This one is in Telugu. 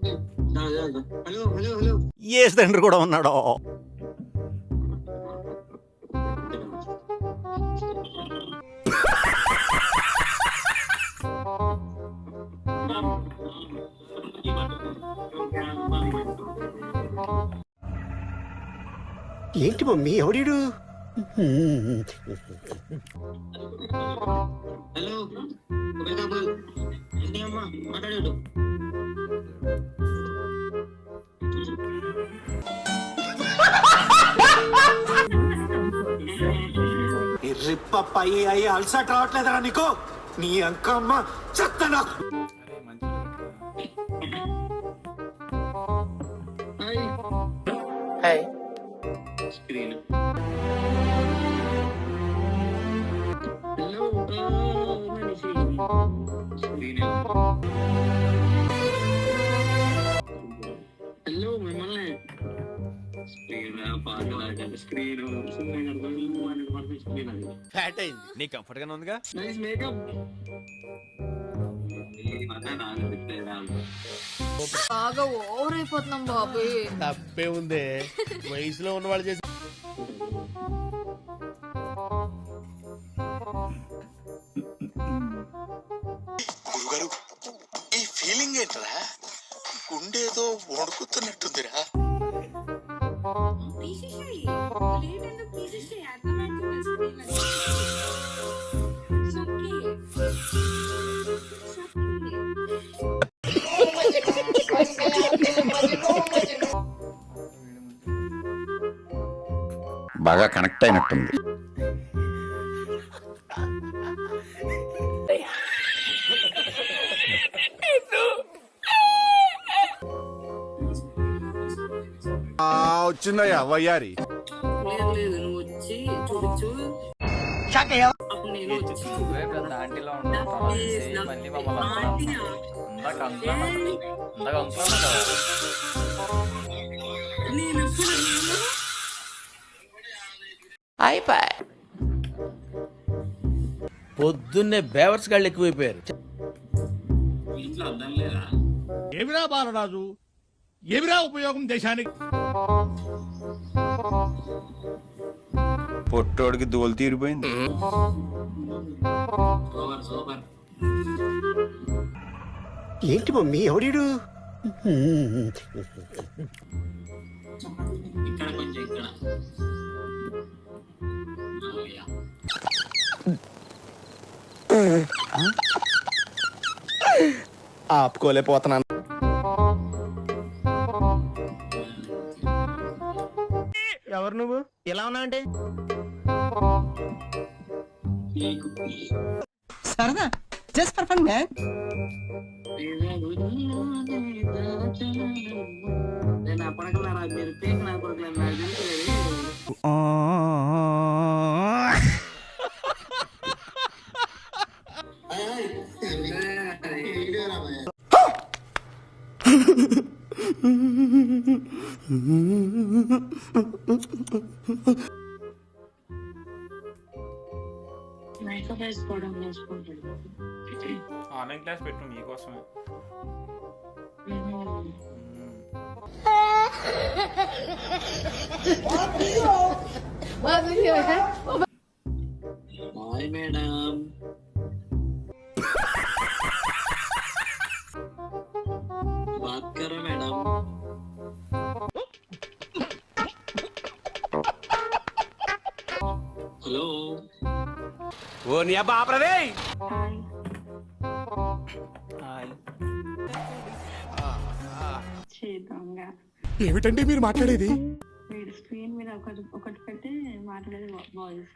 హలో హలో హలో ఏ తండ్రి కూడా ఉన్నాడో. ఏంటి మమ్మీ ఎవడీడు? హలో అమ్మా మాట్లాడాడు. రిప్ప అయ్యి అలసట రావట్లేదా నీకు? నీ అంకమ్మ చెత్త నాకు. స్క్రీన్ హలో స్క్రీన్ హలో మిమ్మల్ని స్క్రీన్ పాటలాగండి. స్క్రీన్ స్క్రీన్ అది ఫ్యాట్ అయింది. నీ కంఫర్ట్ గానే ఉందిగా. Nice makeup. బాగా ఓవర్ అయిపోతున్నాం బాబు. తప్పే ఉందే, వయసులో ఉన్నవాళ్ళు చేసి. గురుగారు, ఈ ఫీలింగ్ ఏంట్రా? గుండేదో వణుకుతున్నట్టుందిరా. బాగా కనెక్ట్ అయినట్టుంది. వచ్చిందయ్యా వయ్యారి. లేదు లేదు, నువ్వు వచ్చి చూపించు. అప్పుడు నేను వచ్చి పొద్దున్నే బేవర్స్ గాళ్ళు ఎక్కువైపోయారు. ఇంట్లో అర్థం లేదా? ఏమిరా బాలరాజు, ఏమిరా ఉపయోగం దేశానికి? పొట్టోడికి దోలు తీరిపోయింది. Super super. ఏంటి మమ్మీ ఎవడీడు? ఇక్కడ కొంచెం ఇక్కడ ఆపుకోలేకపోతున్నాను. ఎవరు నువ్వు? ఎలా ఉన్నావంటే సరదా జస్ట్ ఫర్ ఫన్ మ్యాన్. నేను అప్పటికల్లా మీరు పేరు నా కొడుకులు నాకు తెలుసు. ఆన్లైన్ క్లాస్ పెట్టు మీకోసమే. Hi madam. बात करो मैडम. हेलो ఓ నీ అబ్బా ఆపరదే. ఏమిటండి మీరు మాట్లాడేది? స్క్రీన్ మీద ఒకటి పెట్టి మాట్లాడేది వాయిస్.